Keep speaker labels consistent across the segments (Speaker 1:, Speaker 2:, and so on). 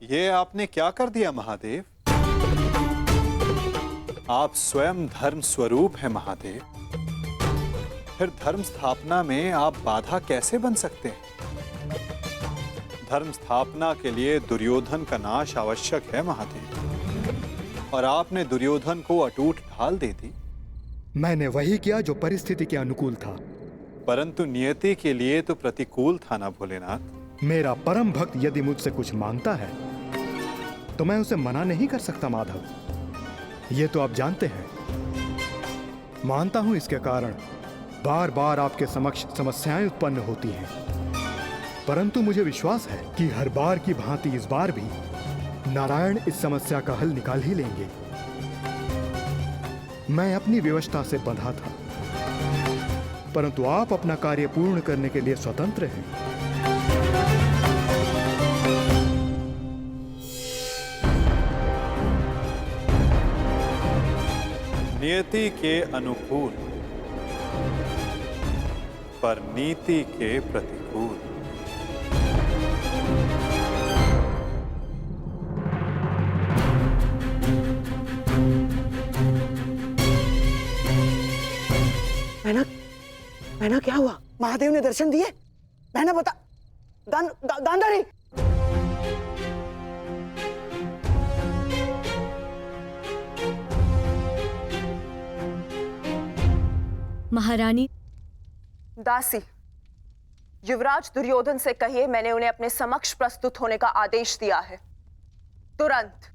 Speaker 1: ये आपने क्या कर दिया महादेव? आप स्वयं धर्म स्वरूप हैं महादेव। फिर धर्म स्थापना में आप बाधा कैसे बन सकते हैं? धर्म स्थापना के लिए दुर्योधन का नाश आवश्यक है महादेव, और आपने दुर्योधन को अटूट ढाल दे दी।
Speaker 2: मैंने वही किया जो परिस्थिति के अनुकूल था।
Speaker 1: परंतु नियति के लिए तो प्रतिकूल था ना भोलेनाथ।
Speaker 2: मेरा परम भक्त यदि मुझसे कुछ मांगता है तो मैं उसे मना नहीं कर सकता माधव, ये तो आप जानते हैं। मानता हूं इसके कारण बार बार आपके समक्ष समस्याएं उत्पन्न होती हैं, परंतु मुझे विश्वास है कि हर बार की भांति इस बार भी नारायण इस समस्या का हल निकाल ही लेंगे। मैं अपनी व्यवस्था से बंधा था, परंतु आप अपना कार्य पूर्ण करने के लिए स्वतंत्र हैं।
Speaker 1: नियति के अनुकूल पर नीति के प्रतिकूल।
Speaker 3: बहना क्या हुआ? महादेव ने दर्शन दिए? बहना बता। गांधारी।
Speaker 4: महारानी।
Speaker 5: दासी, युवराज दुर्योधन से कहिए मैंने उन्हें अपने समक्ष प्रस्तुत होने का आदेश दिया है, तुरंत।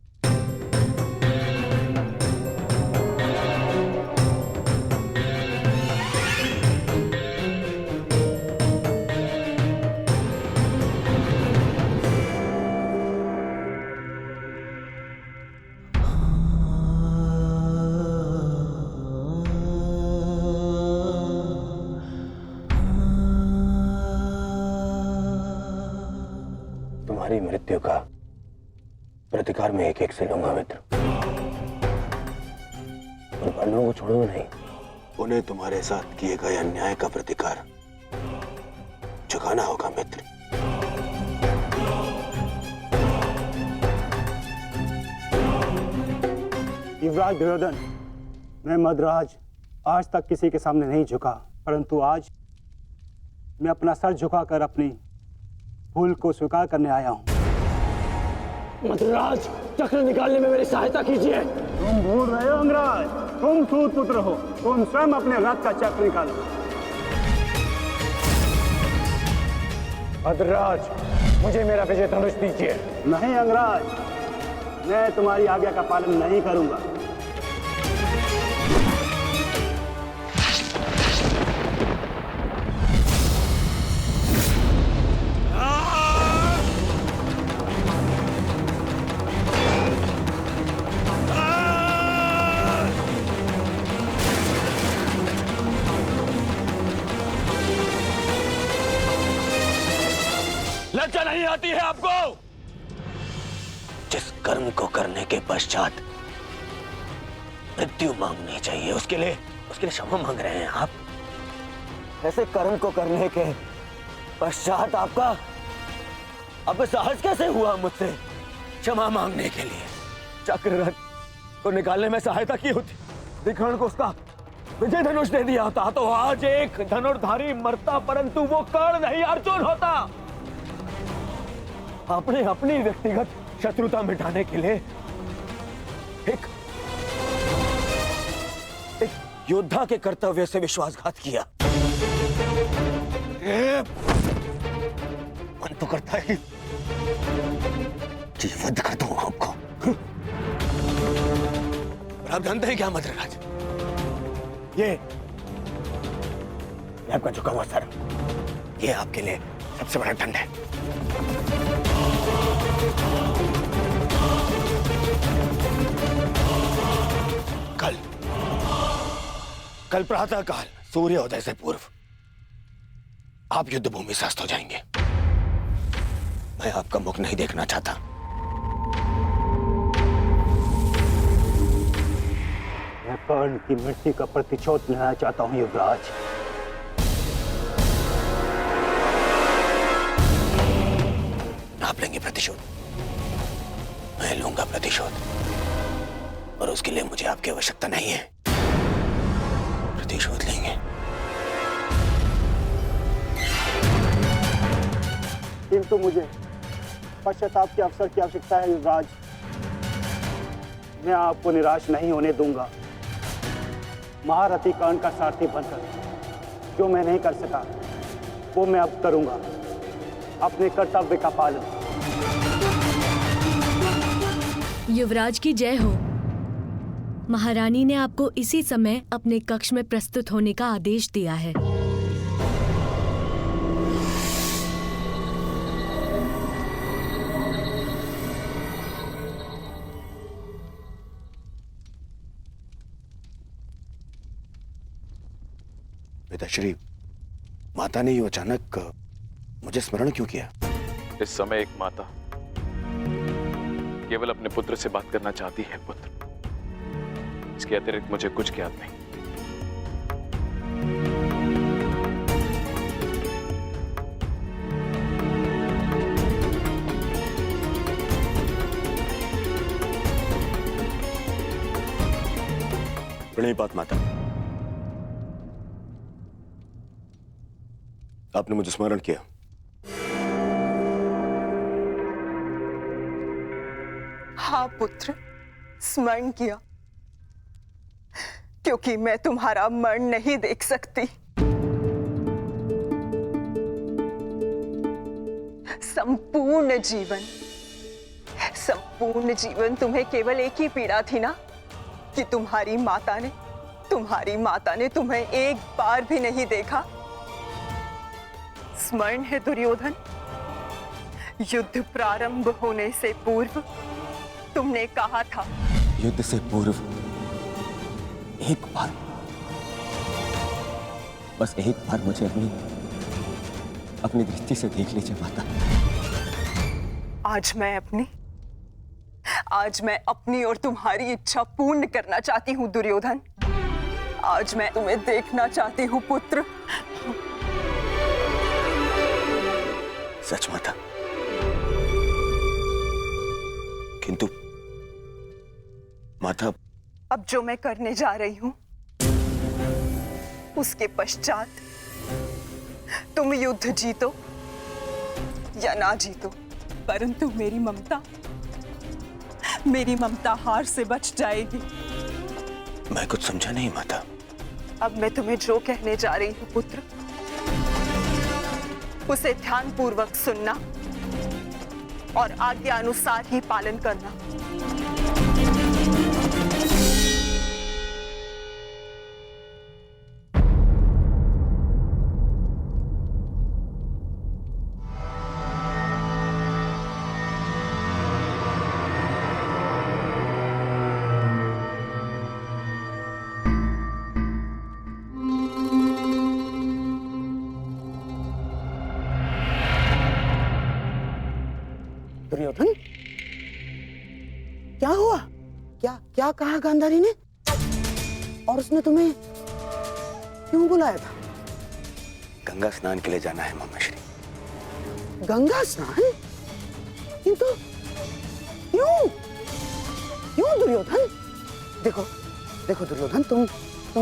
Speaker 6: तुम्हारी मृत्यु का प्रतिकार मैं एक एक से लूंगा मित्र, और पांडवों को छोड़ूंगा नहीं। उन्हें तुम्हारे साथ किए गए अन्याय का प्रतिकार चुकाना होगा मित्र।
Speaker 7: युवराज दुर्योधन, मैं मद्राज आज तक किसी के सामने नहीं झुका, परंतु आज मैं अपना सर झुकाकर अपनी भूल को स्वीकार करने आया हूं।
Speaker 8: मद्राज, चक्र निकालने में मेरी सहायता कीजिए।
Speaker 7: तुम भूल रहे हो अंगराज, तुम सूत पुत्र हो, तुम स्वयं अपने रथ का चक्र निकालो।
Speaker 8: मद्राज, मुझे मेरा विजय धनुष दीजिए।
Speaker 7: नहीं अंगराज, मैं तुम्हारी आज्ञा का पालन नहीं करूंगा।
Speaker 8: लज्जा नहीं आती है आपको?
Speaker 6: जिस कर्म को करने के पश्चात मृत्यु मांगनी चाहिए, उसके लिए क्षमा मांग रहे हैं आप। ऐसे कर्म को करने के पश्चात आपका अब साहस कैसे हुआ मुझसे क्षमा मांगने के लिए?
Speaker 8: चक्र रथ को निकालने में सहायता की होती, दिखण को उसका विजय धनुष दे दिया होता, तो आज एक धनुर्धारी मरता, परंतु वो कर्ण नहीं अर्जुन होता। आपने अपनी व्यक्तिगत शत्रुता मिटाने के लिए एक
Speaker 6: योद्धा के कर्तव्य से विश्वासघात किया। मन तो करता है कि वध कर दूं आपको। और आप जानते हैं क्या मद्रराज,
Speaker 8: ये
Speaker 6: आपका झुका हुआ सर, ये आपके लिए सबसे बड़ा दंड है। कल प्रातः काल सूर्योदय से पूर्व आप युद्ध भूमि से अस्त हो जाएंगे। मैं आपका मुख नहीं देखना चाहता।
Speaker 7: मैं कर्ण की मृत्यु का प्रतिशोध लेना चाहता हूं युवराज।
Speaker 6: आप लेंगे प्रतिशोध, मैं लूंगा प्रतिशोध, और उसके लिए मुझे आपकी आवश्यकता नहीं है। प्रतिशोध लेंगे।
Speaker 7: किंतु मुझे पश्चाताप के अवसर की आवश्यकता है युवराज। मैं आपको निराश नहीं होने दूंगा। महारथी कर्ण का सारथी बनकर जो मैं नहीं कर सका वो मैं अब करूंगा, अपने कर्तव्य का पालन।
Speaker 4: युवराज की जय हो। महारानी ने आपको इसी समय अपने कक्ष में प्रस्तुत होने का आदेश दिया है।
Speaker 6: पिताश्री, माता ने यूं अचानक मुझे स्मरण क्यों किया?
Speaker 9: इस समय एक माता केवल अपने पुत्र से बात करना चाहती है पुत्र। इसके अतिरिक्त मुझे कुछ ज्ञात नहीं।
Speaker 6: प्रणिपात माता, आपने मुझे स्मरण किया।
Speaker 5: हाँ पुत्र, स्मरण किया, क्योंकि मैं तुम्हारा मरण नहीं देख सकती। संपूर्ण जीवन तुम्हें केवल एक ही पीड़ा थी ना, कि तुम्हारी माता ने तुम्हें एक बार भी नहीं देखा। स्मरण है दुर्योधन, युद्ध प्रारंभ होने से पूर्व तुमने कहा था,
Speaker 6: युद्ध से पूर्व एक बार, बस एक बार मुझे अपनी दृष्टि से देख लीजिए माता।
Speaker 5: आज मैं अपनी और तुम्हारी इच्छा पूर्ण करना चाहती हूँ दुर्योधन। आज मैं तुम्हें देखना चाहती हूँ पुत्र।
Speaker 6: सच माता, किंतु माता,
Speaker 5: अब जो मैं करने जा रही हूं उसके पश्चात तुम युद्ध जीतो या ना जीतो, परंतु मेरी ममता हार से बच जाएगी।
Speaker 6: मैं कुछ समझा नहीं माता।
Speaker 5: अब मैं तुम्हें जो कहने जा रही हूं पुत्र, उसे ध्यानपूर्वक सुनना और आज्ञा अनुसार ही पालन करना।
Speaker 3: दुर्योधन, क्या हुआ? क्या कहा गांधारी ने? और उसने तुम्हें क्यों बुलाया था?
Speaker 6: गंगा स्नान के लिए जाना है मामाश्री।
Speaker 3: गंगा स्नान? किंतु क्यों दुर्योधन? देखो दुर्योधन, तुम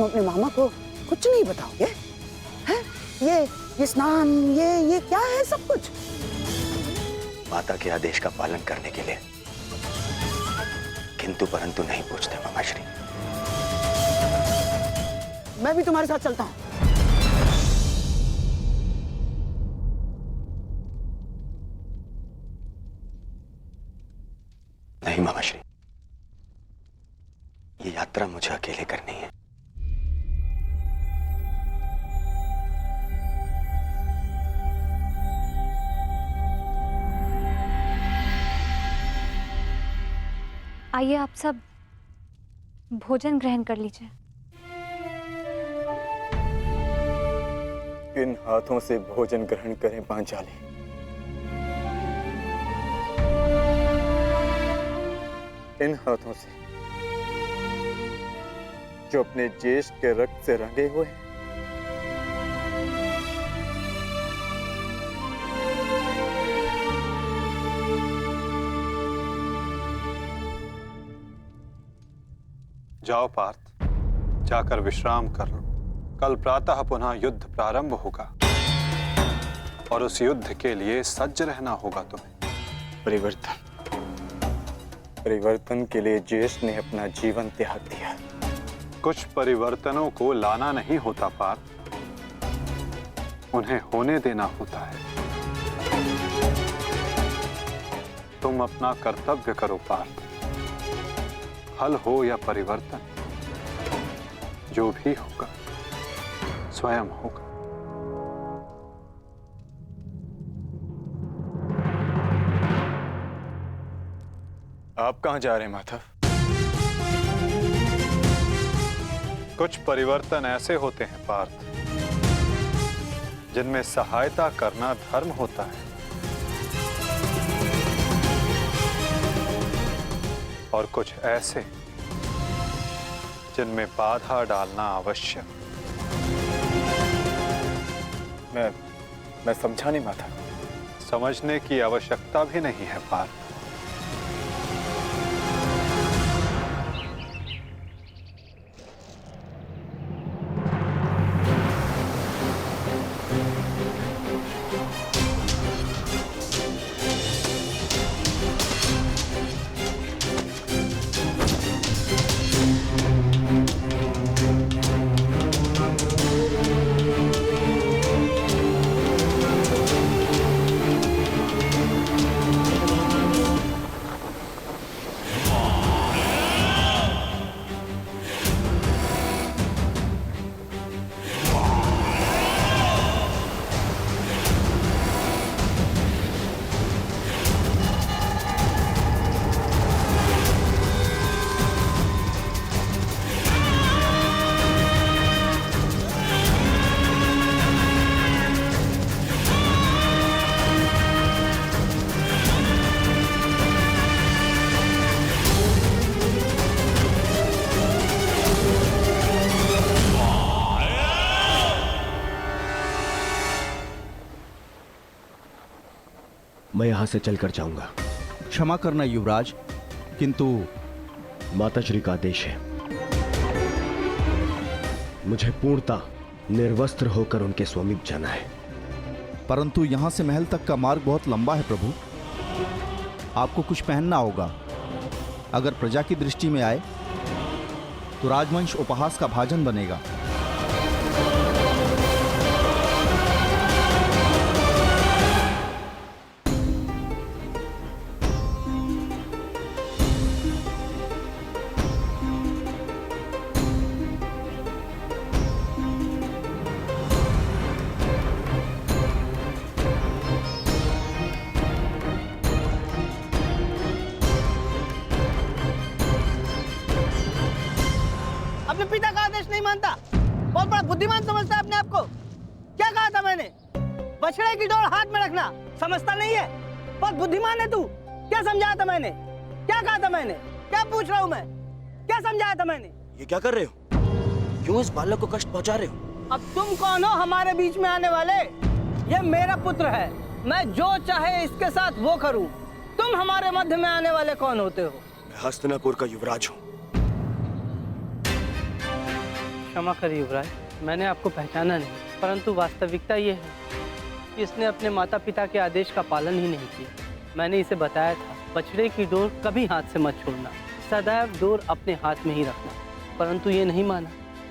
Speaker 3: अपने मामा को कुछ नहीं बताओगे? हैं? ये स्नान, ये क्या है सब कुछ?
Speaker 6: माता के आदेश का पालन करने के लिए किंतु परंतु नहीं पूछते मामाश्री।
Speaker 3: मैं भी तुम्हारे साथ चलता हूं।
Speaker 6: नहीं मामाश्री, ये यात्रा मुझे अकेले करनी है।
Speaker 10: आइए आप सब भोजन ग्रहण कर लीजिए।
Speaker 8: किन हाथों से भोजन ग्रहण करें पांचाली? इन हाथों से जो अपने ज्येष्ठ के रक्त से रंगे हुए हैं।
Speaker 1: जाओ पार्थ, जाकर विश्राम कर लो। कल प्रातः पुनः युद्ध प्रारंभ होगा और उस युद्ध के लिए सज्ज रहना होगा तुम्हें।
Speaker 2: परिवर्तन के लिए ज्येष्ठ ने अपना जीवन त्याग दिया।
Speaker 1: कुछ परिवर्तनों को लाना नहीं होता पार्थ, उन्हें होने देना होता है। तुम अपना कर्तव्य करो पार्थ, फल हो या परिवर्तन, जो भी होगा स्वयं होगा।
Speaker 2: आप कहां जा रहे हैं माधव?
Speaker 1: कुछ परिवर्तन ऐसे होते हैं पार्थ जिनमें सहायता करना धर्म होता है और कुछ ऐसे जिनमें बाधा डालना आवश्यक।
Speaker 2: मैं समझा नहीं माधव।
Speaker 1: समझने की आवश्यकता भी नहीं है पार्थ।
Speaker 11: मैं यहां से चलकर जाऊंगा।
Speaker 12: क्षमा करना युवराज, किंतु
Speaker 11: माताश्री का आदेश है। मुझे पूर्णतः निर्वस्त्र होकर उनके समीप जाना है।
Speaker 12: परंतु यहां से महल तक का मार्ग बहुत लंबा है प्रभु। आपको कुछ पहनना होगा। अगर प्रजा की दृष्टि में आए तो राजवंश उपहास का भाजन बनेगा।
Speaker 13: अपने पिता का आदेश नहीं मानता, बहुत बड़ा बुद्धिमान समझता है अपने आप को। क्या कहा था मैंने? बछड़े की डोर हाथ में रखना। समझता नहीं है? बहुत बुद्धिमान है तू। क्या समझाया था मैंने? क्या कहा था मैंने? क्या पूछ रहा हूँ मैं? क्या समझाया था मैंने?
Speaker 6: ये क्या कर रहे हो? क्यों इस बालक को कष्ट पहुंचा रहे हो?
Speaker 13: अब तुम कौन हो हमारे बीच में आने वाले? ये मेरा पुत्र है, मैं जो चाहे इसके साथ वो करूं। तुम हमारे मध्य में आने वाले कौन होते हो?
Speaker 6: मैं हस्तिनापुर का युवराज हूँ।
Speaker 13: क्षमा करिए युवराज, मैंने आपको पहचाना नहीं, परंतु वास्तविकता ये है कि इसने अपने माता पिता के आदेश का पालन ही नहीं किया। मैंने इसे बताया था, बछड़े की डोर कभी हाथ से मत छोड़ना, सदैव डोर अपने हाथ में ही रखना, परंतु ये नहीं माना।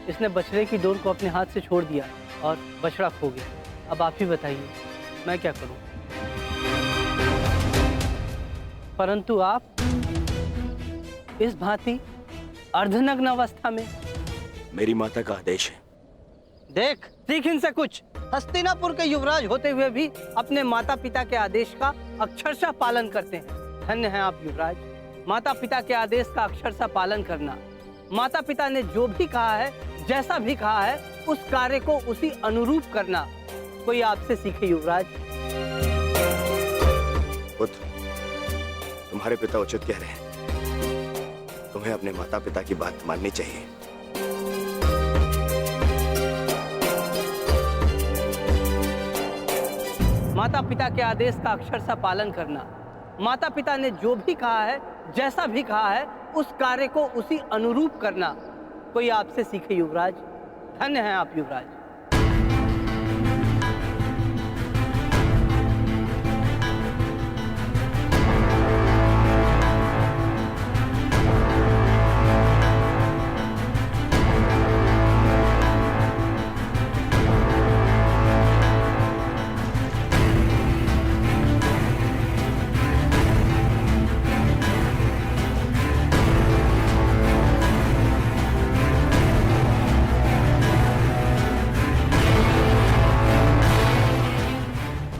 Speaker 13: इसने बछड़े की डोर को अपने हाथ से छोड़ दिया और बछड़ा खो गया। अब आप ही बताइए, मैं क्या करूं? परंतु आप इस भांति अर्धनग्न अवस्था में।
Speaker 6: मेरी माता का आदेश है।
Speaker 13: सीख इनसे कुछ। हस्तिनापुर के युवराज होते हुए भी अपने माता पिता के आदेश का अक्षरशः पालन करते हैं। धन्य हैं आप युवराज। माता पिता के आदेश का अक्षरशः पालन करना, माता पिता ने जो भी कहा है, जैसा भी कहा है, उस कार्य को उसी अनुरूप करना कोई आपसे सीखे युवराज।
Speaker 6: पुत्र, तुम्हारे पिता उचित कह रहे हैं। तुम्हें अपने माता पिता की बात माननी चाहिए।
Speaker 13: माता पिता के आदेश का अक्षरशः पालन करना, माता पिता ने जो भी कहा है, जैसा भी कहा है उस कार्य को उसी अनुरूप करना कोई आपसे सीखे युवराज। धन्य हैं आप युवराज।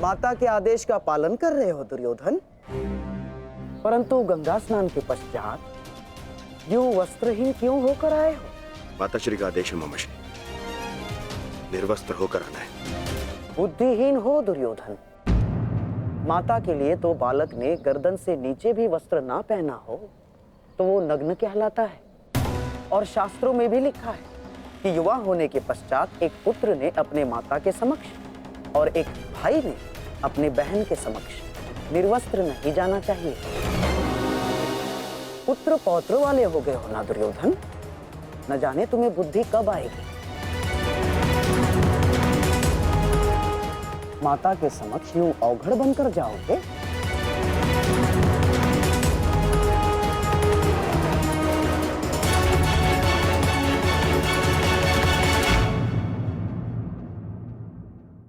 Speaker 3: माता के आदेश का पालन कर रहे हो दुर्योधन, परंतु गंगा स्नान के पश्चात यूं वस्त्रहीन क्यों होकर आए हो?
Speaker 11: माताश्री का आदेश है मामाश्री, निर्वस्त्र होकर आना है।
Speaker 3: बुद्धिहीन हो दुर्योधन। माता के लिए तो बालक ने गर्दन से नीचे भी वस्त्र ना पहना हो तो वो नग्न कहलाता है। और शास्त्रों में भी लिखा है कि युवा होने के पश्चात एक पुत्र ने अपने माता के समक्ष और एक भाई ने अपने बहन के समक्ष निर्वस्त्र नहीं जाना चाहिए। पुत्र पौत्र वाले हो गए हो ना दुर्योधन, न जाने तुम्हें बुद्धि कब आएगी। माता के समक्ष यूं अवघड़ बनकर जाओगे?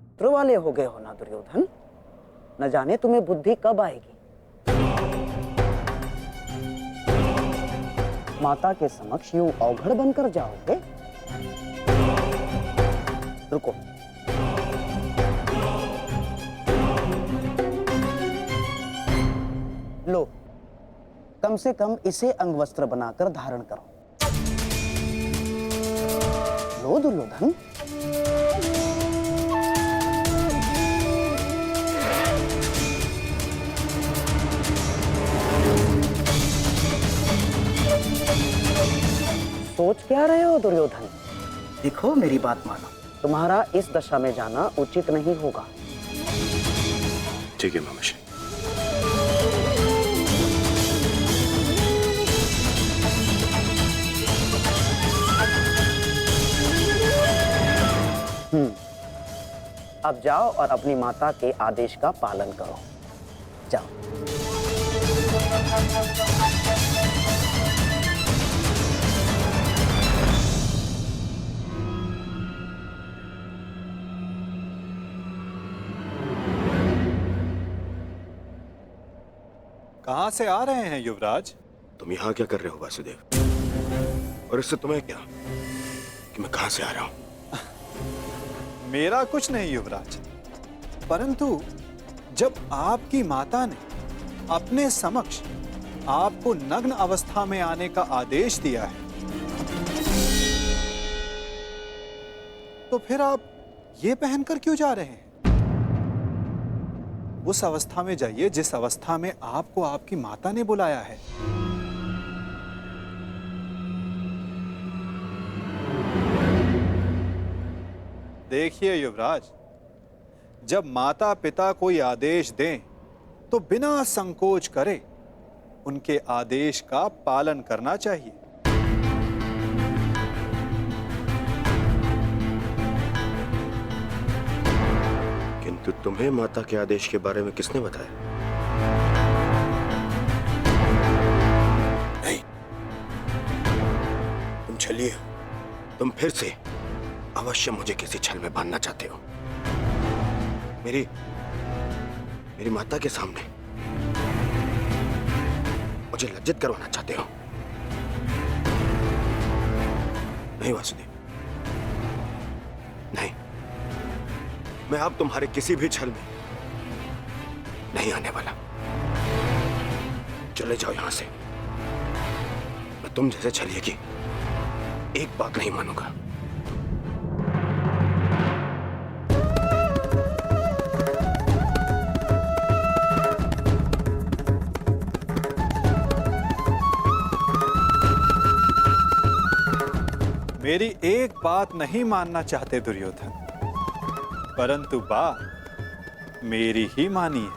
Speaker 3: पुत्र वाले हो गए हो ना दुर्योधन, न जाने तुम्हें बुद्धि कब आएगी। माता के समक्ष यूं अवघड़ बनकर जाओगे? रुको, लो, कम से कम इसे अंगवस्त्र बनाकर धारण करो। लो दुर्योधन। सोच क्या रहे हो दुर्योधन? देखो मेरी बात मानो, तुम्हारा इस दशा में जाना उचित नहीं होगा।
Speaker 11: ठीक है मामाश्री।
Speaker 3: अब जाओ और अपनी माता के आदेश का पालन करो। जाओ।
Speaker 1: कहां से आ रहे हैं युवराज?
Speaker 11: तुम यहाँ क्या कर रहे हो वासुदेव? और इससे तुम्हें क्या कि मैं कहां से आ रहा हूं?
Speaker 1: मेरा कुछ नहीं युवराज, परंतु जब आपकी माता ने अपने समक्ष आपको नग्न अवस्था में आने का आदेश दिया है, तो फिर आप ये पहनकर क्यों जा रहे हैं? उस अवस्था में जाइए जिस अवस्था में आपको आपकी माता ने बुलाया है। देखिए युवराज, जब माता पिता कोई आदेश दें तो बिना संकोच करे उनके आदेश का पालन करना चाहिए।
Speaker 11: किंतु तुम्हें माता के आदेश के बारे में किसने बताया? नहीं, तुम छलिए हो। तुम फिर से अवश्य मुझे किसी छल में बांधना चाहते हो। मेरी माता के सामने मुझे लज्जित करवाना चाहते हो। नहीं वासुदेव, नहीं, मैं अब तुम्हारे किसी भी छल में नहीं आने वाला। चले जाओ यहां से। मैं तुम जैसे छलिए की एक बात नहीं मानूंगा।
Speaker 1: मेरी एक बात नहीं मानना चाहते दुर्योधन, परंतु बात मेरी ही मानिए।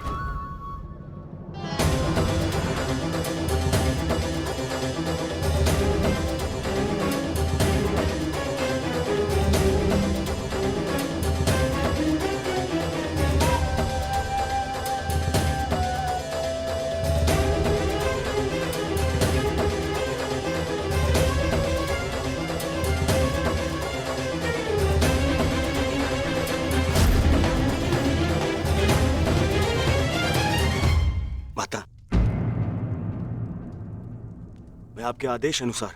Speaker 11: मैं आपके आदेश अनुसार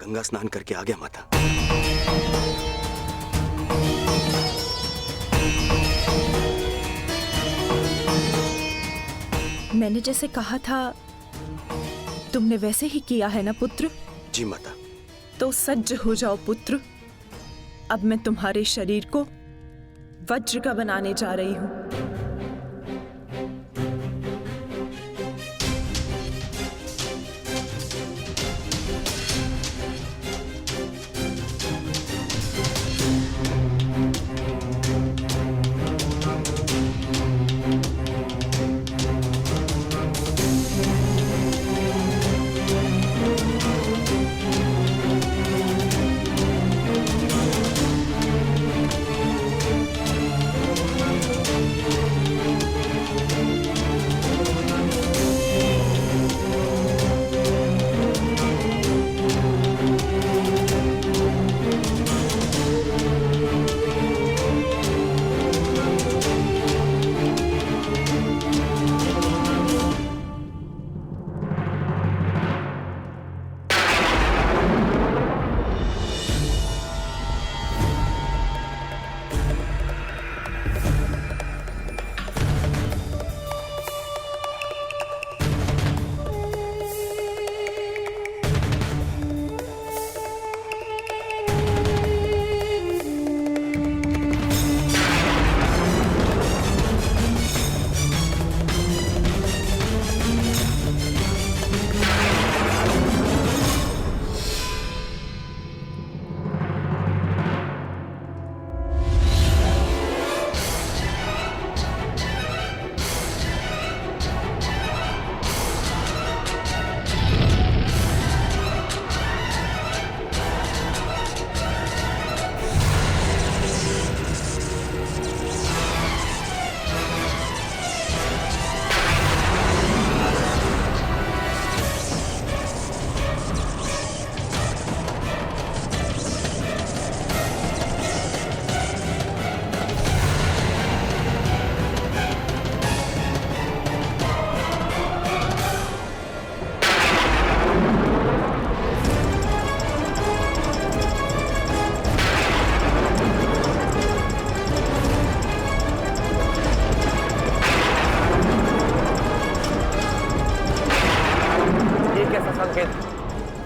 Speaker 11: गंगा स्नान करके आ गया माता।
Speaker 5: मैंने जैसे कहा था तुमने वैसे ही किया है ना पुत्र?
Speaker 11: जी माता।
Speaker 5: तो सज्ज हो जाओ पुत्र। अब मैं तुम्हारे शरीर को वज्र का बनाने जा रही हूं।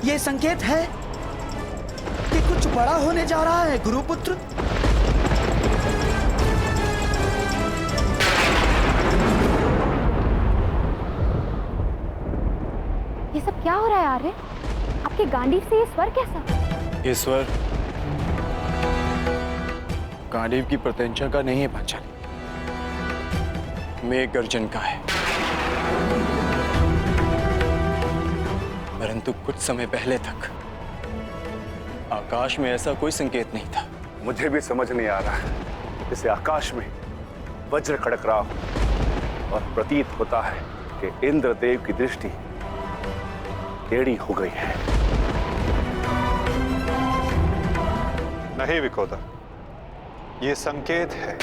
Speaker 3: ये संकेत है कि कुछ बड़ा होने जा रहा है गुरुपुत्र।
Speaker 10: ये सब क्या हो रहा है आर्य? आपके गांडीव से ये स्वर कैसा?
Speaker 9: ये स्वर गांडीव की प्रत्यंचा का नहीं है पांचाली, मेघ गर्जन का है। परंतु कुछ समय पहले तक आकाश में ऐसा कोई संकेत नहीं था।
Speaker 11: मुझे भी समझ नहीं आ रहा है। जैसे आकाश में वज्र खड़क रहा हो और प्रतीत होता है कि इंद्रदेव की दृष्टि टेढ़ी हो गई है।
Speaker 1: नहीं विकोदर, ये संकेत है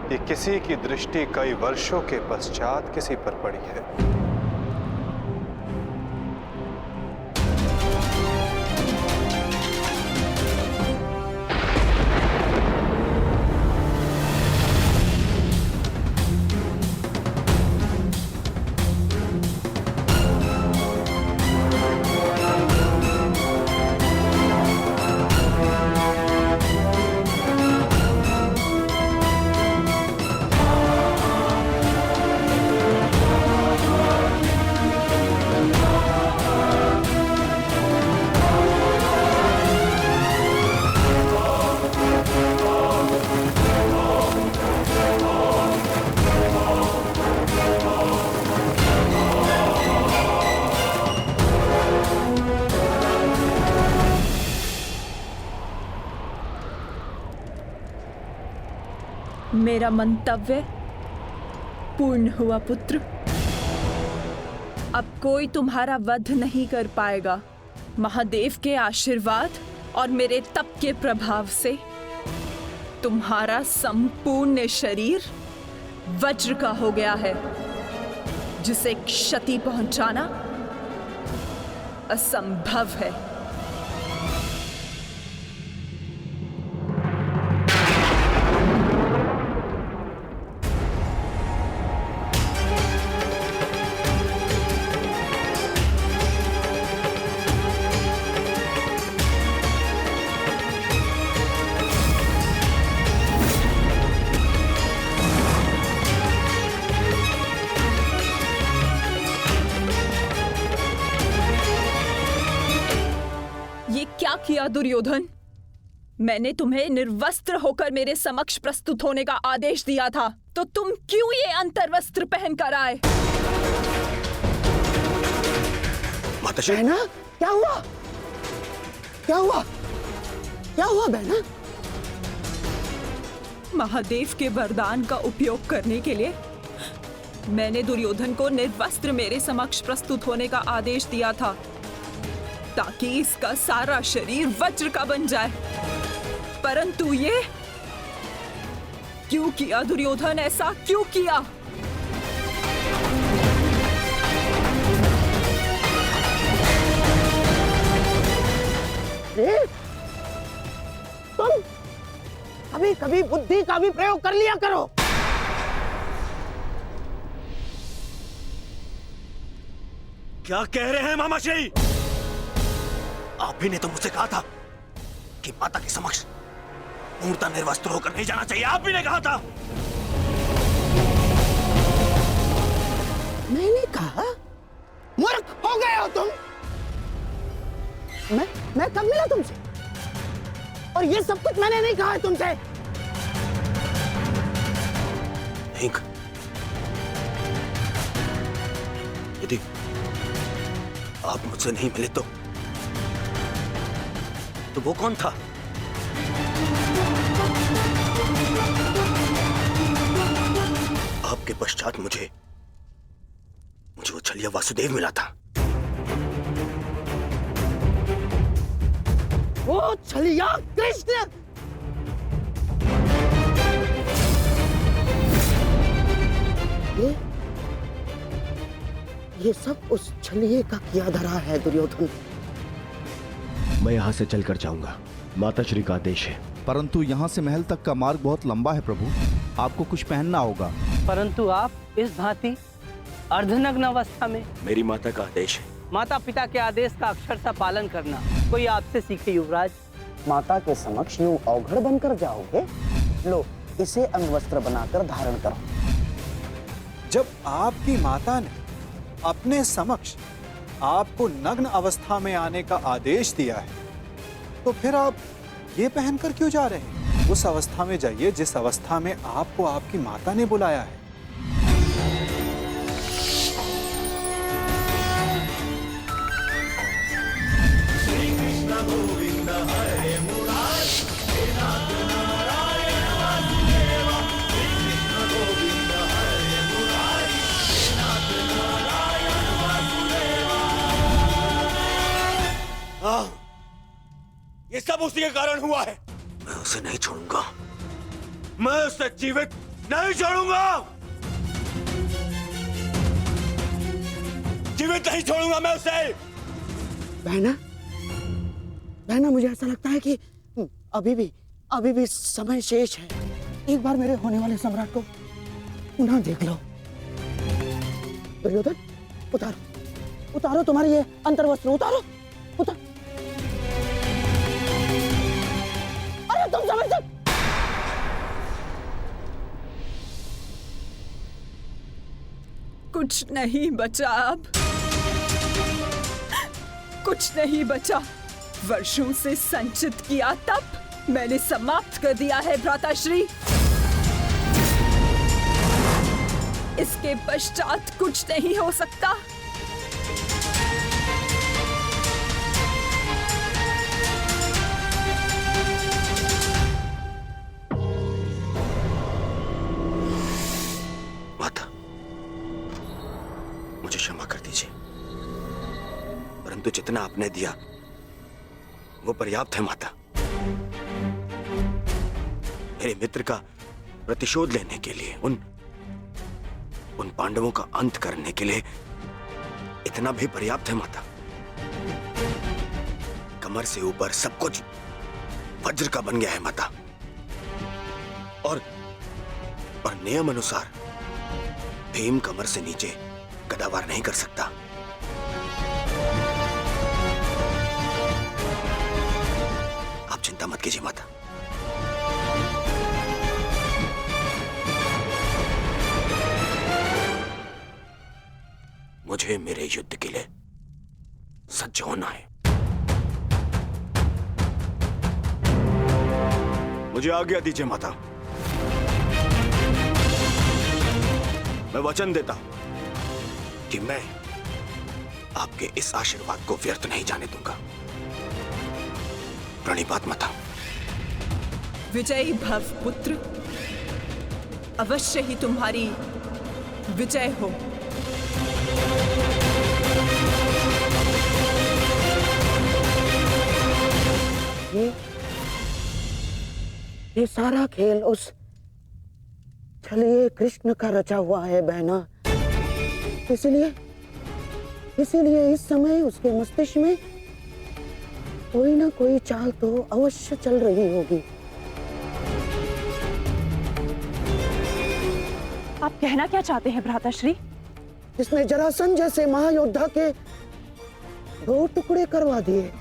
Speaker 1: कि किसी की दृष्टि कई वर्षों के पश्चात किसी पर पड़ी है।
Speaker 5: मेरा मंतव्य पूर्ण हुआ पुत्र। अब कोई तुम्हारा वध नहीं कर पाएगा। महादेव के आशीर्वाद और मेरे तप के प्रभाव से तुम्हारा संपूर्ण शरीर वज्र का हो गया है। जिसे क्षति पहुंचाना असंभव है। क्या किया दुर्योधन? मैंने तुम्हें निर्वस्त्र होकर मेरे समक्ष प्रस्तुत होने का आदेश दिया था, तो तुम क्यों ये अंतर्वस्त्र पहनकर आए?
Speaker 6: माताश्री,
Speaker 3: बहना, क्या हुआ? क्या हुआ? क्या हुआ बहना?
Speaker 5: महादेव के वरदान का उपयोग करने के लिए मैंने दुर्योधन को निर्वस्त्र मेरे समक्ष प्रस्तुत होने का आदेश दिया था, ताकि इसका सारा शरीर वज्र का बन जाए। परंतु ये क्यों किया दुर्योधन? ऐसा क्यों किया?
Speaker 3: तुम कभी कभी बुद्धि का भी प्रयोग कर लिया करो।
Speaker 6: क्या कह रहे हैं मामाश्री? आप ही ने तो मुझसे कहा था कि माता के समक्ष पूर्णतः निर्वस्त्र होकर नहीं जाना चाहिए। आप ही ने कहा था।
Speaker 3: मैंने कहा? मूर्ख हो गए हो तुम। मैं कब मिला तुमसे? और ये सब कुछ मैंने नहीं कहा है तुमसे।
Speaker 6: यदि आप मुझसे नहीं मिले तो वो कौन था? आपके पश्चात मुझे वो छलिया वासुदेव मिला था।
Speaker 3: वो छलिया कृष्ण। ये सब उस छलिए का किया धरा है दुर्योधन।
Speaker 8: मैं यहाँ से चलकर जाऊंगा, माताश्री का आदेश है।
Speaker 12: परंतु यहाँ से महल तक का मार्ग बहुत लंबा है प्रभु, आपको कुछ पहनना होगा।
Speaker 13: परंतु आप इस भांति अर्धनग्न अवस्था में?
Speaker 6: मेरी माता का आदेश है।
Speaker 13: माता पिता के आदेश का अक्षरशः पालन करना कोई आपसे सीखे युवराज।
Speaker 3: माता के समक्ष यूं अवघड़ बनकर जाओगे? लो, इसे अंगवस्त्र बनाकर धारण करो।
Speaker 1: जब आपकी माता ने अपने समक्ष आपको नग्न अवस्था में आने का आदेश दिया है, तो फिर आप ये पहनकर क्यों जा रहे हैं? उस अवस्था में जाइए जिस अवस्था में आपको आपकी माता ने बुलाया है।
Speaker 6: ये सब उसी के कारण हुआ है। मैं उसे नहीं छोड़ूंगा, मैं उसे जीवित नहीं छोड़ूंगा, जीवित नहीं छोड़ूंगा मैं उसे।
Speaker 3: बहना, मुझे ऐसा लगता है कि अभी भी समय शेष है। एक बार मेरे होने वाले सम्राट को पुनः देख लो। दुर्योधन, उतारो तुम्हारी ये अंतर्वस्त्र, उतारो। अरे तुम समझ सकते?
Speaker 5: कुछ नहीं बचा अब, कुछ नहीं बचा। वर्षों से संचित किया तप मैंने समाप्त कर दिया है भ्राताश्री। इसके पश्चात कुछ नहीं हो सकता।
Speaker 6: माता, मुझे क्षमा कर दीजिए, परंतु जितना आपने दिया वो पर्याप्त है। माता, मेरे मित्र का प्रतिशोध लेने के लिए, उन पांडवों का अंत करने के लिए इतना भी पर्याप्त है माता। कमर से ऊपर सब कुछ वज्र का बन गया है माता, और नियम अनुसार भीम कमर से नीचे गदावार नहीं कर सकता। आप चिंता मत कीजिए माता। मुझे मेरे युद्ध के लिए सज्ज होना है। मुझे आज्ञा दीजिए माता। मैं वचन देता हूं कि मैं आपके इस आशीर्वाद को व्यर्थ नहीं जाने दूंगा। प्रणिपात माता।
Speaker 5: विजयी भव पुत्र, अवश्य ही तुम्हारी विजय हो।
Speaker 3: ये सारा खेल उस छलिए कृष्ण का रचा हुआ है बहना। इसीलिए इस समय उसके मस्तिष्क में कोई ना कोई चाल तो अवश्य चल रही होगी।
Speaker 14: आप कहना क्या चाहते हैं भ्राताश्री?
Speaker 3: जिसने जरासंध जैसे महायोद्धा के 2 टुकड़े करवा दिए,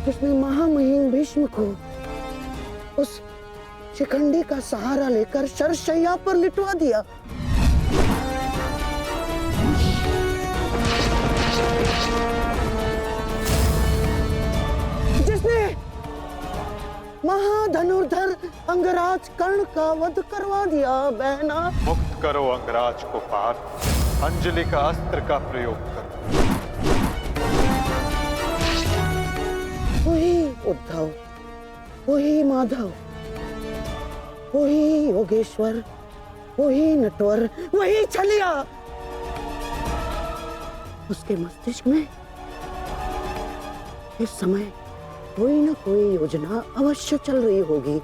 Speaker 3: जिसने महामहिम भीष्म को उस शिखंडी का सहारा लेकर शरशैया पर लिटवा दिया, जिसने महाधनुर्धर अंगराज कर्ण का वध करवा दिया बहना।
Speaker 1: मुक्त करो अंगराज को पार्थ, अंजलि का अस्त्र का प्रयोग करो।
Speaker 3: वही उद्धव, वही माधव, वही योगेश्वर, वही नटवर, वही छलिया। उसके मस्तिष्क में इस समय कोई ना कोई योजना अवश्य चल रही होगी।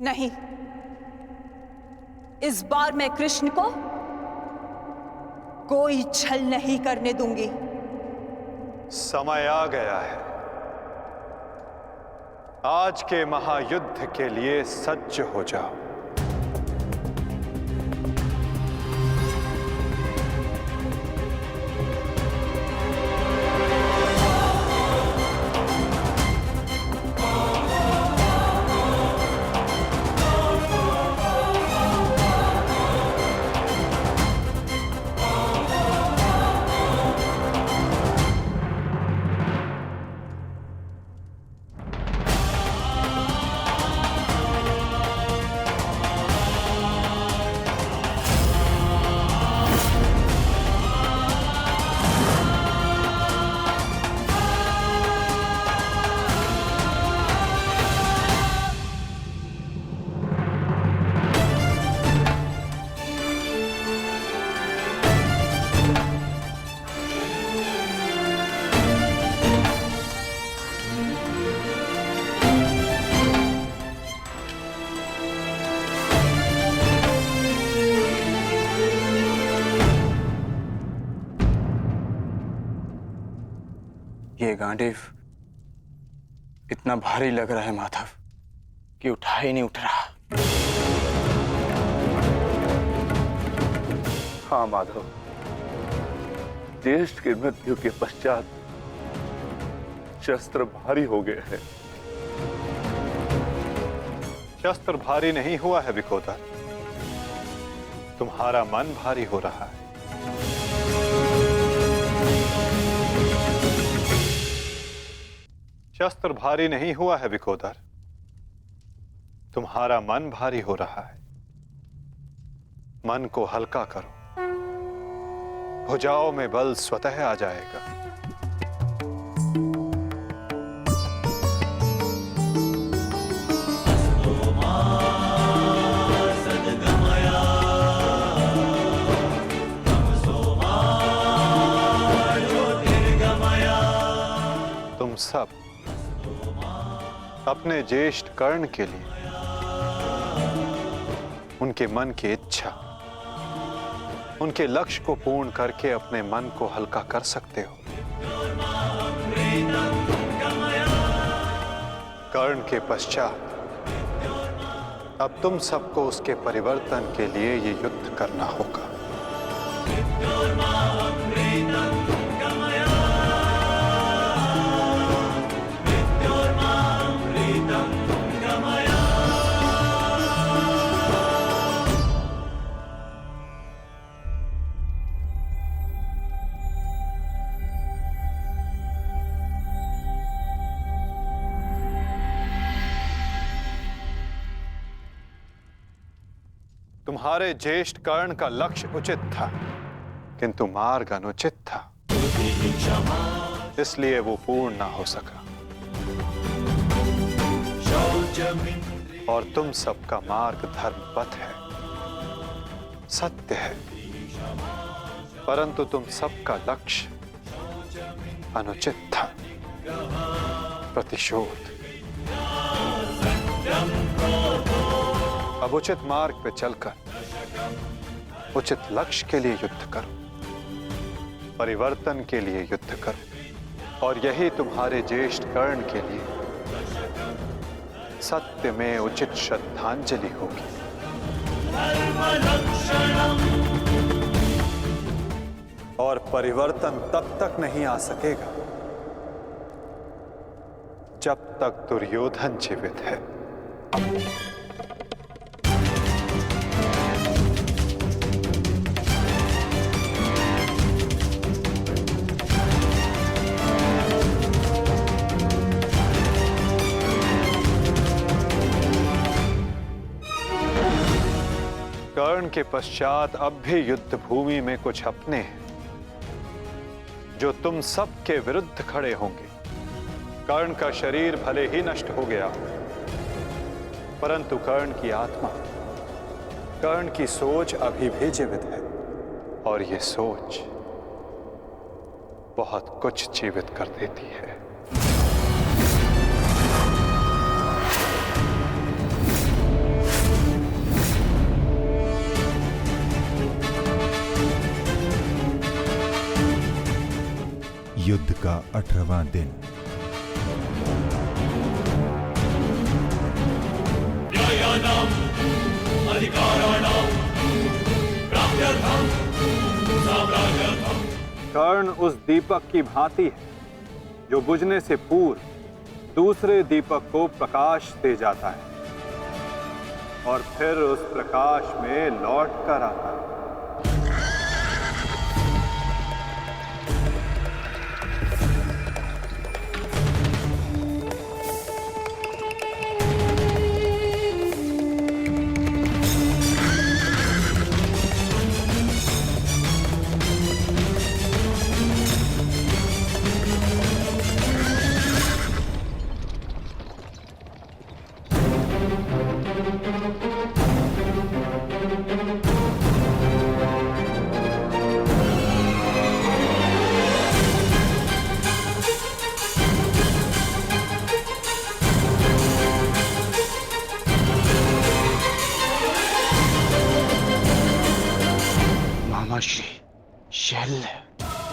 Speaker 5: नहीं, इस बार मैं कृष्ण को कोई छल नहीं करने दूंगी।
Speaker 1: समय आ गया है। आज के महायुद्ध के लिए सज्ज हो जाओ।
Speaker 15: ये गांडीव इतना भारी लग रहा है माधव कि उठा ही नहीं उठ रहा।
Speaker 11: हाँ माधव, ज्येष्ठ की मृत्यु के पश्चात शस्त्र भारी हो गए हैं।
Speaker 1: शस्त्र भारी नहीं हुआ है विकोदर, तुम्हारा मन भारी हो रहा है। शस्त्र भारी नहीं हुआ है विकोदर, तुम्हारा मन भारी हो रहा है। मन को हल्का करो, भुजाओं में बल स्वतः आ जाएगा। सब अपने ज्येष्ठ कर्ण के लिए उनके मन की इच्छा, उनके लक्ष्य को पूर्ण करके अपने मन को हल्का कर सकते हो। कर्ण के पश्चात अब तुम सबको उसके परिवर्तन के लिए ये युद्ध करना होगा। तुम्हारे ज्येष्ठ कर्ण का लक्ष्य उचित था, किंतु मार्ग अनुचित था, इसलिए वो पूर्ण ना हो सका। और तुम सबका मार्ग धर्मपथ है, सत्य है, परंतु तुम सबका लक्ष्य अनुचित था, प्रतिशोध। अब उचित मार्ग पे चलकर उचित लक्ष्य के लिए युद्ध करो, परिवर्तन के लिए युद्ध करो, और यही तुम्हारे ज्येष्ठ कर्ण के लिए सत्य में उचित श्रद्धांजलि होगी। और परिवर्तन तब तक नहीं आ सकेगा जब तक दुर्योधन जीवित है। कर्ण के पश्चात अब भी युद्ध भूमि में कुछ अपने हैं जो तुम सब के विरुद्ध खड़े होंगे। कर्ण का शरीर भले ही नष्ट हो गया हो, परंतु कर्ण की आत्मा, कर्ण की सोच अभी भी जीवित है, और ये सोच बहुत कुछ जीवित कर देती है।
Speaker 16: युद्ध का 18वां दिन।
Speaker 1: कर्ण उस दीपक की भांति है जो बुझने से पूर्व दूसरे दीपक को प्रकाश दे जाता है और फिर उस प्रकाश में लौट कर आता है।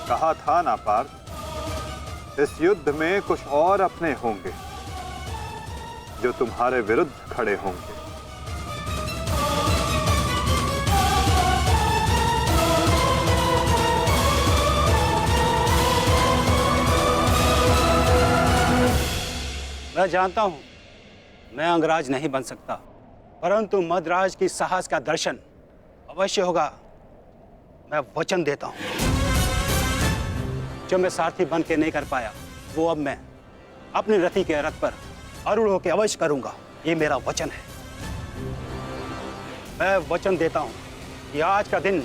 Speaker 1: कहा था ना पार्थ, इस युद्ध में कुछ और अपने होंगे जो तुम्हारे विरुद्ध खड़े होंगे।
Speaker 7: मैं जानता हूं मैं अंगराज नहीं बन सकता, परंतु मद्राज की साहस का दर्शन अवश्य होगा। मैं वचन देता हूं, जो मैं सारथी बन के नहीं कर पाया वो अब मैं अपने रथी के रथ पर आरूढ़ होकर अवश्य करूंगा। ये मेरा वचन है। मैं वचन देता हूं कि आज का दिन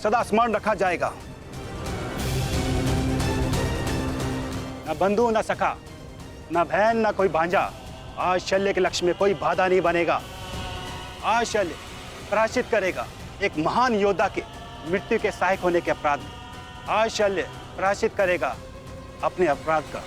Speaker 7: सदा स्मरण रखा जाएगा। न बंधु न सखा, न बहन न कोई भांजा, आज शल्य के लक्ष्य में कोई बाधा नहीं बनेगा। आज शल्य प्रायश्चित करेगा एक महान योद्धा के मृत्यु के सहायक होने के अपराध में। आज शल्य प्रायश्चित करेगा अपने अपराध का।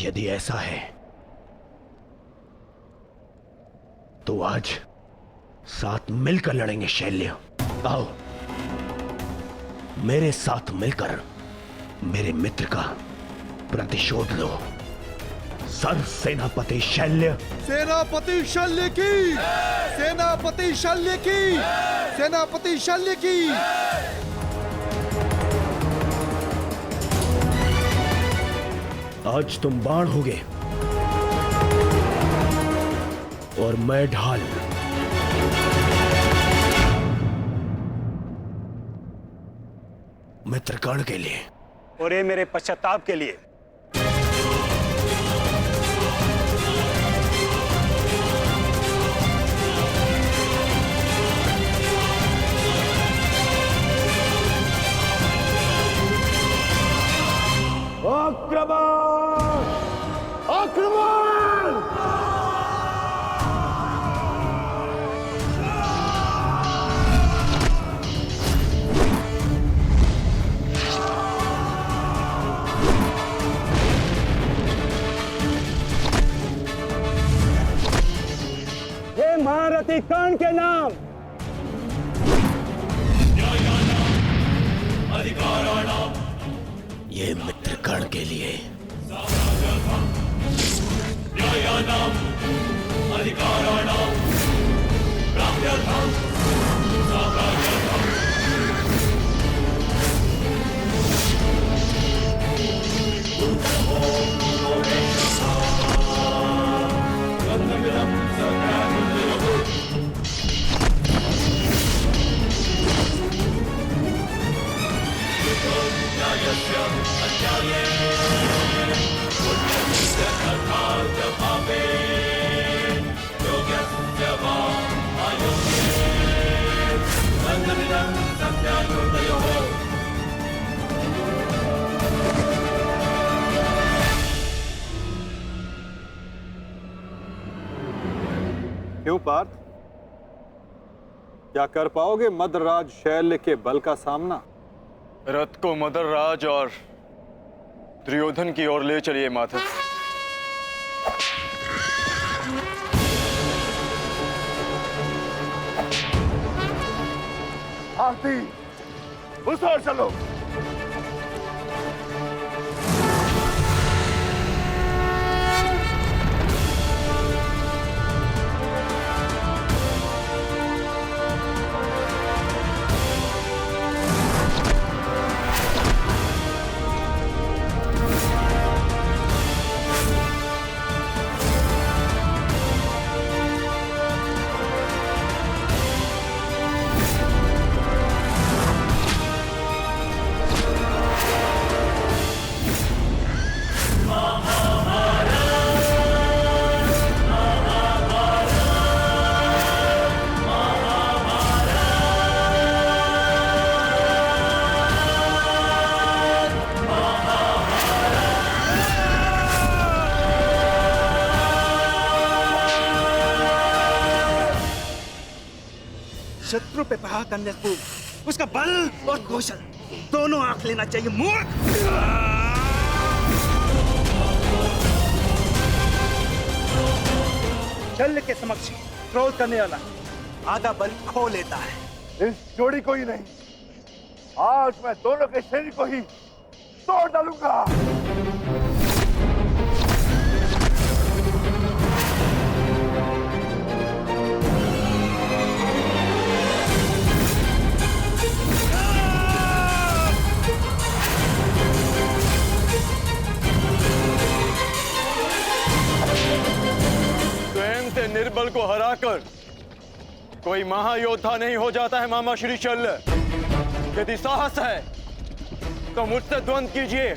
Speaker 17: यदि ऐसा है तो आज साथ मिलकर लड़ेंगे शैल्य। आओ मेरे साथ मिलकर मेरे मित्र का प्रतिशोध लो। सर्व सेनापति शैल्य।
Speaker 12: सेनापति शल्य की, सेनापति शल्य की, सेनापति शल्य की।
Speaker 17: आज तुम बाण होगे और मैं ढाल। मित्रकर्ण के लिए
Speaker 7: और ये मेरे पश्चाताप के लिए।
Speaker 8: आक्रमण! आक्रमण!
Speaker 7: हे महारथी कर्ण के नाम,
Speaker 17: ये मित्रकर्ण के लिए।
Speaker 1: क्यों पार्थ, क्या कर पाओगे मद्रराज शैल्य के बल का सामना?
Speaker 15: रथ को मद्रराज और दुर्योधन की ओर ले चलिए माधव।
Speaker 11: आरती उस ओर चलो।
Speaker 18: शत्रु पे प्रहार करने पूर्व उसका बल और कौशल दोनों आंख लेना चाहिए। मूर्ख! शल्य के समक्ष क्रोध करने वाला आधा बल खो लेता है।
Speaker 11: इस जोड़ी को ही नहीं, आज मैं दोनों के शरीर को ही तोड़ डालूंगा।
Speaker 15: निर्बल को हराकर कोई महायोद्धा नहीं हो जाता है मामा श्री शल्य। यदि साहस है तो मुझसे द्वंद कीजिए।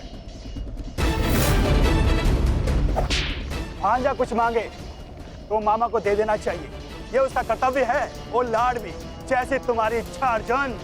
Speaker 7: भांजा कुछ मांगे तो मामा को दे देना चाहिए, ये उसका कर्तव्य है। और लाड भी, जैसे तुम्हारी इच्छा अर्जुन।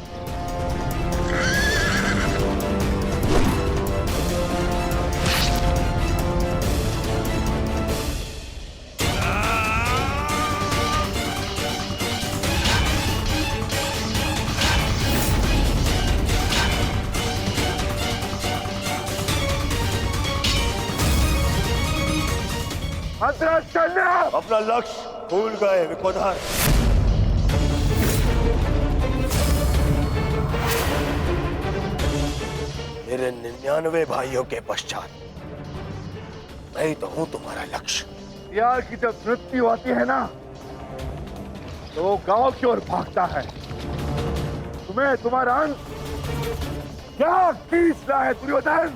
Speaker 11: तेरा शल्य।
Speaker 6: अपना लक्ष्य भूल गए विकोधर। मेरे 99 भाइयों के पश्चात मैं ही तो हूं तुम्हारा लक्ष्य।
Speaker 11: यार की जब मृत्यु आती है ना तो वो गांव की ओर भागता है। तुम्हें तुम्हारा अंत क्या खींच रहा है दुर्योधन?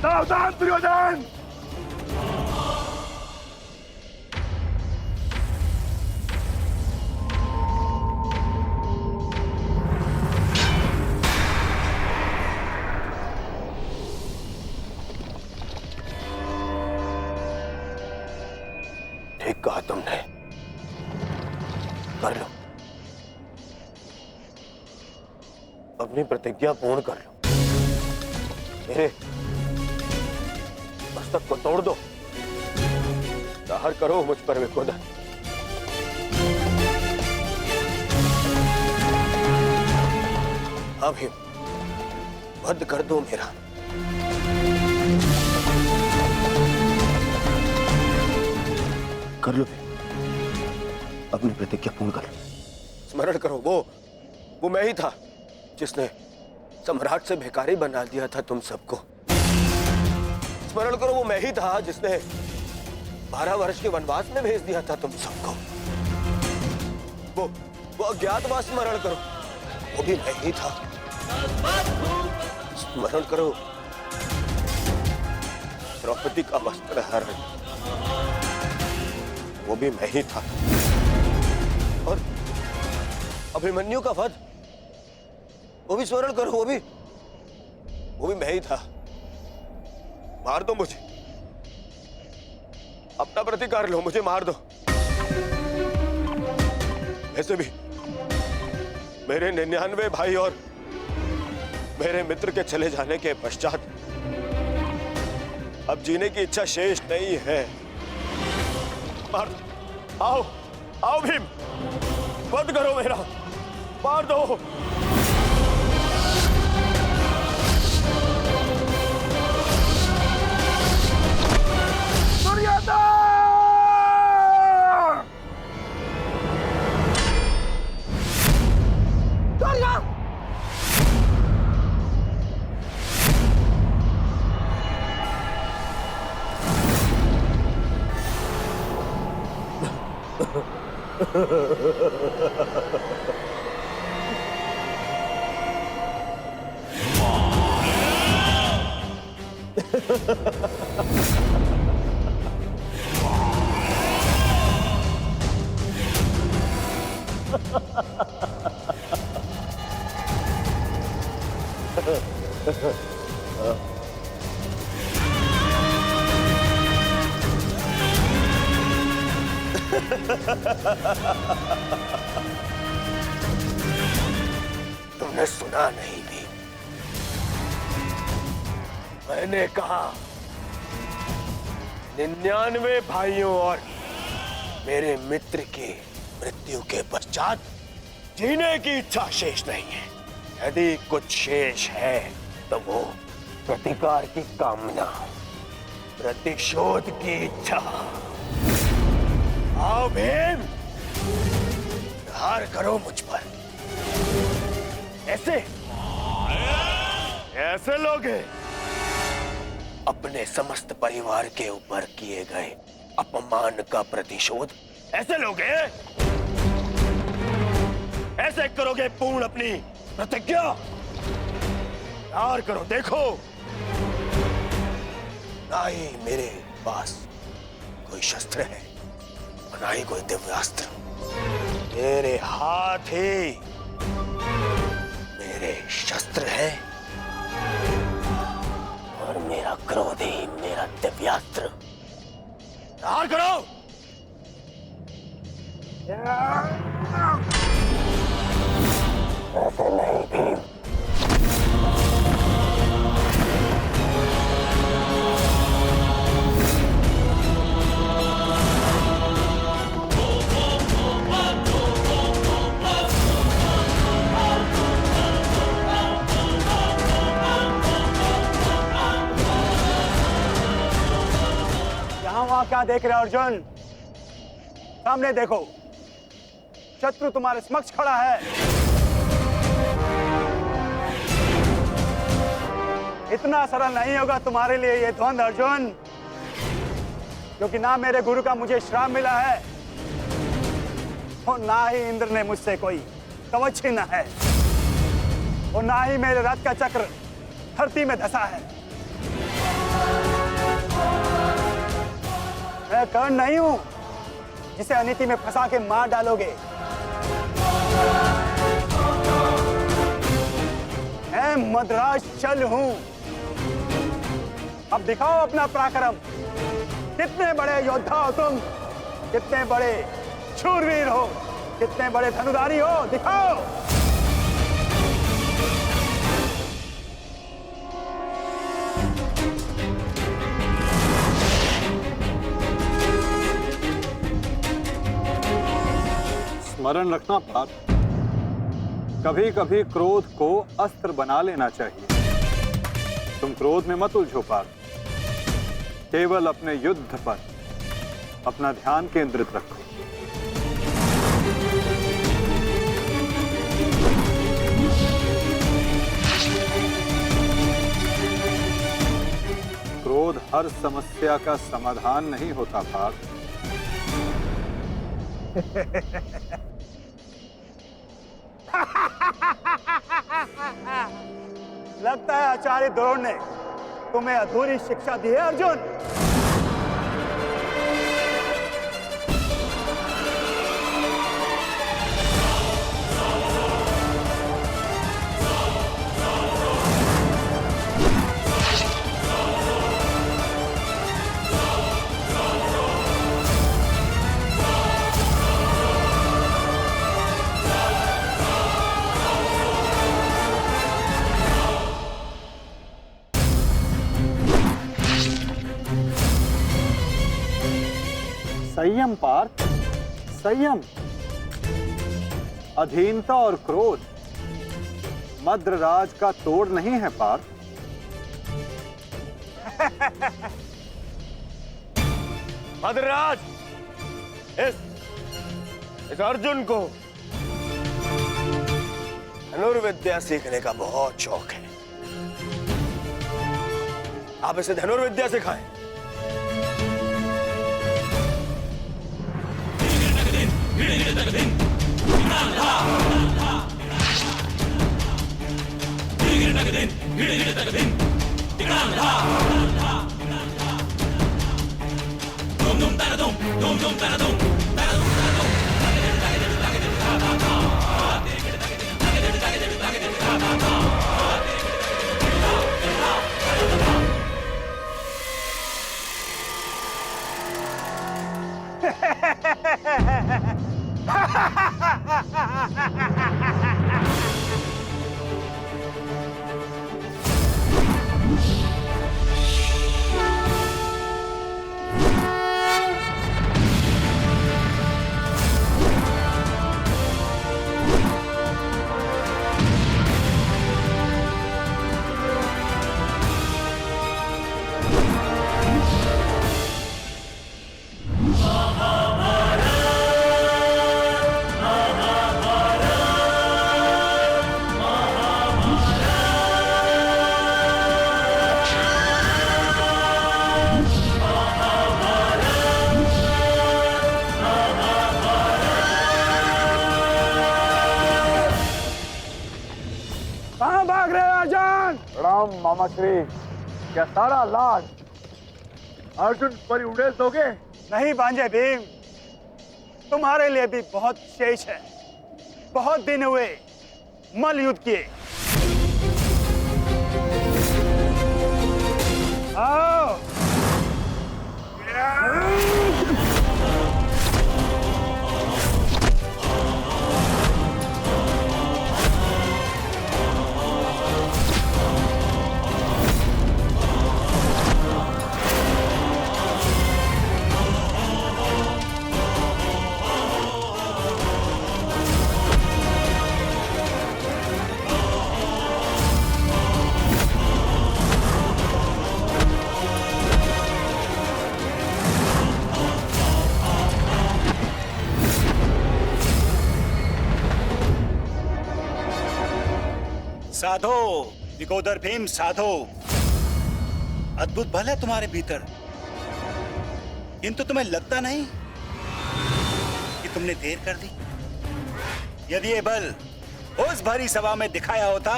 Speaker 11: सावधान दुर्योधन।
Speaker 6: ठीक कहा तुमने, कर लो, अपनी प्रतिज्ञा पूर्ण कर लो। मेरे मस्तक को तोड़ दो, दाहर करो मुझ पर विकोधर। अभी वध कर दो मेरा। कर लो, अपनी प्रतिज्ञा पूर्ण कर लो। स्मरण करो, वो मैं ही था जिसने सम्राट से भिखारी बना दिया था तुम सबको। स्मरण करो, वो मैं ही था जिसने 12 वर्ष के वनवास में भेज दिया था तुम सबको। वो अज्ञातवास स्मरण करो, वो भी मैं ही था। स्मरण करो, द्रौपदी का वस्त्र हरण, वो भी मैं ही था। और अभिमन्यु का वध, वो भी स्मरण करो, वो भी मैं ही था। मार दो मुझे, अपना प्रतिकार लो, मुझे मार दो। ऐसे भी मेरे 99 भाई और मेरे मित्र के चले जाने के पश्चात अब जीने की इच्छा शेष नहीं है। मार दो, आओ भीम, वध करो मेरा, मार दो। तुमने सुना नहीं भी, मैंने कहा 99 भाइयों और मेरे मित्र की मृत्यु के पश्चात जीने की इच्छा शेष नहीं है। यदि कुछ शेष है तो वो प्रतिकार की कामना, प्रतिशोध की इच्छा। आओ भीम, प्रहार करो मुझ पर। ऐसे लोग अपने समस्त परिवार के ऊपर किए गए अपमान का प्रतिशोध ऐसे लोग ऐसे करोगे पूर्ण अपनी प्रतिज्ञा? प्यार करो, देखो ना ही मेरे पास कोई शस्त्र है, ना ही कोई दिव्यास्त्र। मेरे हाथ ही मेरे शस्त्र है और मेरा क्रोध ही मेरा दिव्यास्त्र। प्यार करो। ऐसे नहीं भीम,
Speaker 7: क्या देख रहे हो अर्जुन? सामने देखो, शत्रु तुम्हारे समक्ष खड़ा है। इतना सरल नहीं होगा तुम्हारे लिए ये द्वंद अर्जुन, क्योंकि ना मेरे गुरु का मुझे श्राप मिला है और ना ही इंद्र ने मुझसे कोई कवच छीना है और ना ही मेरे रथ का चक्र धरती में धंसा है। मैं कर्ण नहीं हूं जिसे अनिति में फंसा के मार डालोगे। मैं मद्राज चल हूं। अब दिखाओ अपना पराक्रम। कितने बड़े योद्धा हो तुम, कितने बड़े शूरवीर हो, कितने बड़े धनुधारी हो, दिखाओ।
Speaker 1: स्मरण रखना पार्थ, कभी कभी क्रोध को अस्त्र बना लेना चाहिए। तुम क्रोध में मत उलझो पार्थ, केवल अपने युद्ध पर अपना ध्यान केंद्रित रखो। क्रोध हर समस्या का समाधान नहीं होता पार्थ।
Speaker 7: लगता है आचार्य द्रोण ने तुम्हें अधूरी शिक्षा दी है अर्जुन।
Speaker 1: संयम पार्थ, संयम। अधीनता और क्रोध मद्रराज का तोड़ नहीं है पार्थ।
Speaker 8: मद्रराज, इस अर्जुन को धनुर्विद्या सीखने का बहुत शौक है। आप इसे धनुर्विद्या सिखाएं।
Speaker 11: मामा श्री, क्या सारा लाज अर्जुन पर उड़ेल दोगे?
Speaker 7: नहीं भांजे भीम, तुम्हारे लिए भी बहुत शेष है। बहुत दिन हुए मल युद्ध किए। आओ।
Speaker 18: साधो विकोदर भीम, साधो। अद्भुत बल है तुम्हारे भीतर, किंतु तुम्हें लगता नहीं कि तुमने देर कर दी? यदि ये बल उस भरी सभा में दिखाया होता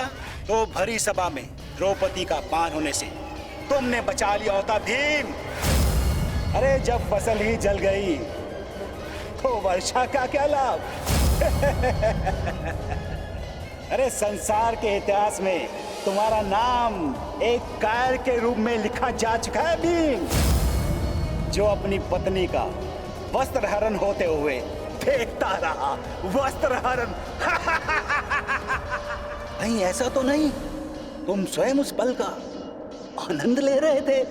Speaker 18: तो भरी सभा में द्रौपदी का अपमान होने से तुमने बचा लिया होता भीम। अरे जब फसल ही जल गई तो वर्षा का क्या लाभ? अरे संसार के इतिहास में तुम्हारा नाम एक कायर के रूप में लिखा जा चुका है भीम, जो अपनी पत्नी का वस्त्र हरण होते हुए देखता रहा। वस्त्र हरण। नहीं, ऐसा तो नहीं, तुम स्वयं उस पल का आनंद ले रहे थे।